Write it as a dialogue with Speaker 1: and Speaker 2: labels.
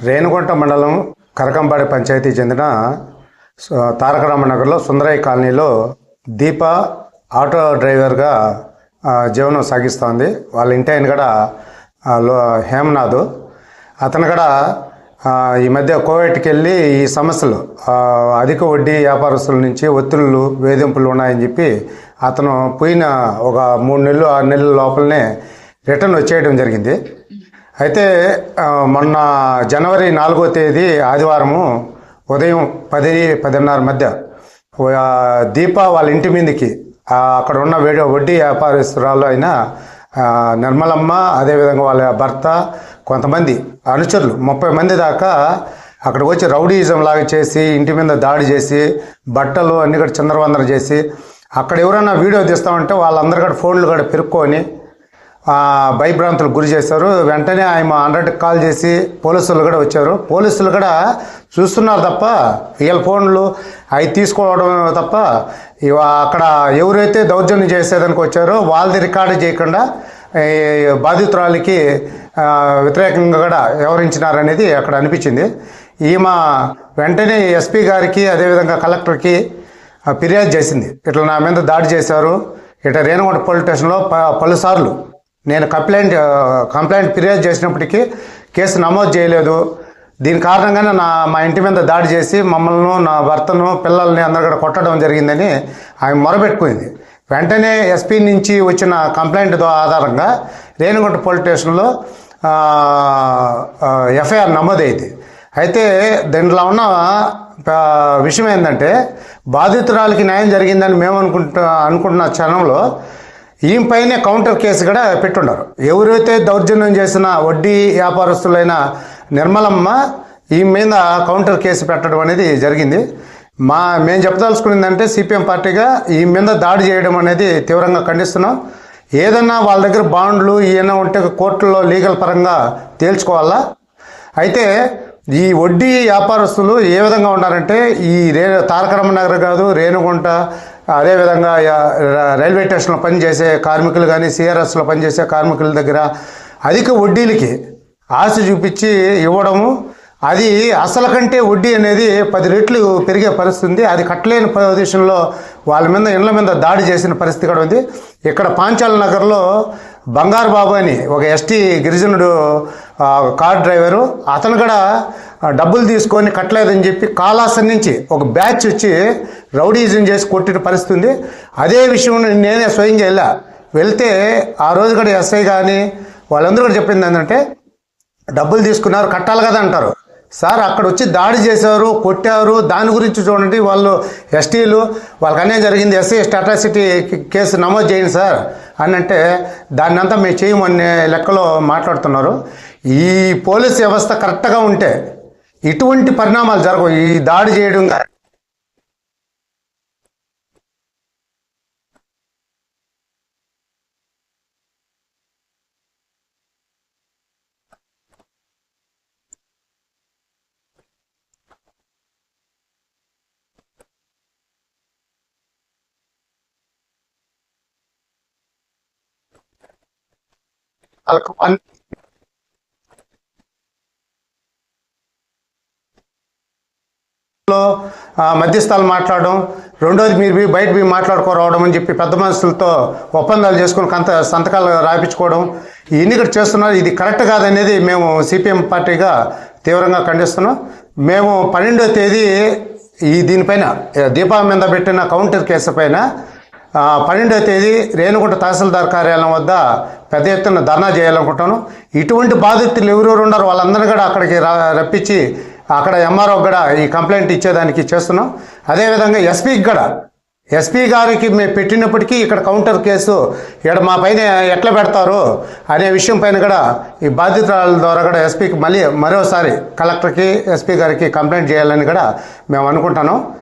Speaker 1: రేణుగుంట మండలం కరకంపాడి పంచాయతీ చెందిన తారక రామనగర్లో సుందరయ్య కాలనీలో దీప ఆటో డ్రైవర్గా జీవనం సాగిస్తోంది. వాళ్ళ ఇంటి ఆయన కూడా హేమనాథ్. అతను కూడా ఈ మధ్య కోవిడ్కి వెళ్ళి ఈ సమస్యలు అధిక వడ్డీ వ్యాపారస్తుల నుంచి ఒత్తిళ్ళు వేధింపులు ఉన్నాయని చెప్పి అతను పోయిన ఒక 3 నెలలు 6 నెలల లోపలనే రిటర్న్ వచ్చేయడం జరిగింది. అయితే మొన్న జనవరి 4వ తేదీ ఆదివారము ఉదయం 10-10:30 మధ్య దీప వాళ్ళ ఇంటి మీదకి అక్కడ ఉన్న వడ్డీ వ్యాపారస్తురాలు అయిన నిర్మలమ్మ, అదేవిధంగా వాళ్ళ భర్త, కొంతమంది అనుచరులు 30 మంది దాకా అక్కడికి వచ్చి రౌడీయిజం లాగా చేసి ఇంటి మీద దాడి చేసి బట్టలు అన్ని కూడా చిందరవందర చేసి అక్కడ ఎవరైనా వీడియో తీస్తామంటే వాళ్ళందరూ కూడా ఫోన్లు కూడా పెరుక్కొని భయభ్రాంతులకు గురి చేశారు. వెంటనే ఆయన 100కి కాల్ చేసి పోలీసులు కూడా వచ్చారు. పోలీసులు కూడా చూస్తున్నారు తప్ప వీళ్ళ ఫోన్లు అవి తీసుకోవడం తప్ప అక్కడ ఎవరైతే దౌర్జన్యం చేసేదానికి వచ్చారో వాళ్ళది రికార్డు చేయకుండా బాధితురాలికి వ్యతిరేకంగా కూడా వ్యవహరించినారనేది అక్కడ అనిపించింది. ఈమె వెంటనే ఎస్పీ గారికి అదేవిధంగా కలెక్టర్కి ఫిర్యాదు చేసింది. ఇట్లా నా మీద దాడి చేశారు, ఇట్లా రేణుగుంట పోలీస్ స్టేషన్లో పలుసార్లు నేను కంప్లైంట్ ఫిర్యాదు చేసినప్పటికీ కేసు నమోదు చేయలేదు. దీని కారణంగానే మా ఇంటి మీద దాడి చేసి మమ్మల్ని, నా భర్తను, పిల్లల్ని అందరు కూడా కొట్టడం జరిగిందని ఆమె మొరబెట్టుకుంది. వెంటనే ఎస్పీ నుంచి వచ్చిన కంప్లైంట్ ఆధారంగా రేణుగుంట పోలీస్ స్టేషన్లో ఎఫ్ఐఆర్ నమోదైంది. అయితే దీంట్లో ఉన్న విషయం ఏంటంటే బాధితురాలకి న్యాయం జరిగిందని మేము అనుకుంటున్న క్షణంలో ఈమెపైనే కౌంటర్ కేసు కూడా పెట్టుండారు. ఎవరైతే దౌర్జన్యం చేసిన వడ్డీ వ్యాపారస్తులైన నిర్మలమ్మ ఈమె మీద కౌంటర్ కేసు పెట్టడం అనేది జరిగింది. మేము చెప్పదలుచుకున్నదంటే సిపిఎం పార్టీగా ఈ మీద దాడి చేయడం అనేది తీవ్రంగా ఖండిస్తున్నాం. ఏదన్నా వాళ్ళ దగ్గర బాండ్లు ఏమైనా ఉంటే కోర్టులో లీగల్ పరంగా తేల్చుకోవాలా. అయితే ఈ వడ్డీ వ్యాపారస్తులు ఏ విధంగా ఉన్నారంటే ఈ తారక రామనగర్ కాదు, రేణుగుంట, అదేవిధంగా రైల్వే స్టేషన్లో పనిచేసే కార్మికులు కానీ, సిఆర్ఎస్లో పనిచేసే కార్మికుల దగ్గర అధిక వడ్డీలకి ఆశ చూపించి ఇవ్వడము, అది అసలు కంటే వడ్డీ అనేది 10 రెట్లు పెరిగే పరిస్థితి ఉంది. అది కట్టలేని పొజిషన్లో వాళ్ళ మీద ఇళ్ల మీద దాడి చేసిన పరిస్థితి కూడా ఉంది. ఇక్కడ పాంచాల నగర్లో బంగారు బాబు అని ఒక ఎస్టీ గిరిజనుడు కార్ డ్రైవరు, అతను కూడా డబ్బులు తీసుకొని కట్టలేదని చెప్పి కాళాసన్ నుంచి ఒక బ్యాచ్ వచ్చి రౌడీజం చేసి కొట్టిన పరిస్థితి ఉంది. అదే విషయం నేనే స్వయంగా వెళ్తే ఆ రోజు కూడా ఎస్ఐ కానీ వాళ్ళందరూ కూడా చెప్పింది ఏంటంటే డబ్బులు తీసుకున్నారు, కట్టాలి కదా అంటారు. సార్ అక్కడ వచ్చి దాడి చేశారు, కొట్టారు, దాని గురించి చూడండి, వాళ్ళు ఎస్టీలు, వాళ్ళకి అన్యాయం జరిగింది, ఎస్సీ అట్రాసిటీ కేసు నమోదు చేయండి సార్ అని అంటే దాన్ని అంతా మేము చేయమనే లెక్కలో మాట్లాడుతున్నారు. ఈ పోలీస్ వ్యవస్థ కరెక్ట్గా ఉంటే ఇటువంటి పరిణామాలు జరగవు. ఈ దాడి చేయడం మధ్యస్థాలు మాట్లాడడం, రెండోది మీరు బయట పోయి మాట్లాడుకోరావడం అని చెప్పి పెద్ద మనుషులతో ఒప్పందాలు చేసుకుని సంతకాలు రాయించుకోవడం, ఇవన్నీ కూడా చేస్తున్నారు. ఇది కరెక్ట్ కాదనేది మేము సిపిఎం పార్టీగా తీవ్రంగా ఖండిస్తున్నాం. మేము 12వ తేదీ దీనిపైన దీపా మీద పెట్టిన కౌంటర్ కేసు పైన 12వ తేదీ రేణుగుంట తహసీల్దార్ కార్యాలయం వద్ద పెద్ద ఎత్తున ధర్నా చేయాలనుకుంటాను. ఇటువంటి బాధితులు ఎవరెవరు ఉన్నారో వాళ్ళందరినీ కూడా అక్కడికి రప్పించి అక్కడ ఎంఆర్ఓ కూడా ఈ కంప్లైంట్ ఇచ్చేదానికి చేస్తున్నాం. అదేవిధంగా ఎస్పీ గారికి మేము పెట్టినప్పటికీ ఇక్కడ కౌంటర్ కేసు ఇక్కడ మా పైన ఎట్లా పెడతారు అనే విషయం పైన కూడా ఈ బాధితురాల ద్వారా కూడా ఎస్పీకి మరోసారి కలెక్టర్కి, ఎస్పీ గారికి కంప్లైంట్ చేయాలని కూడా మేము అనుకుంటున్నాం.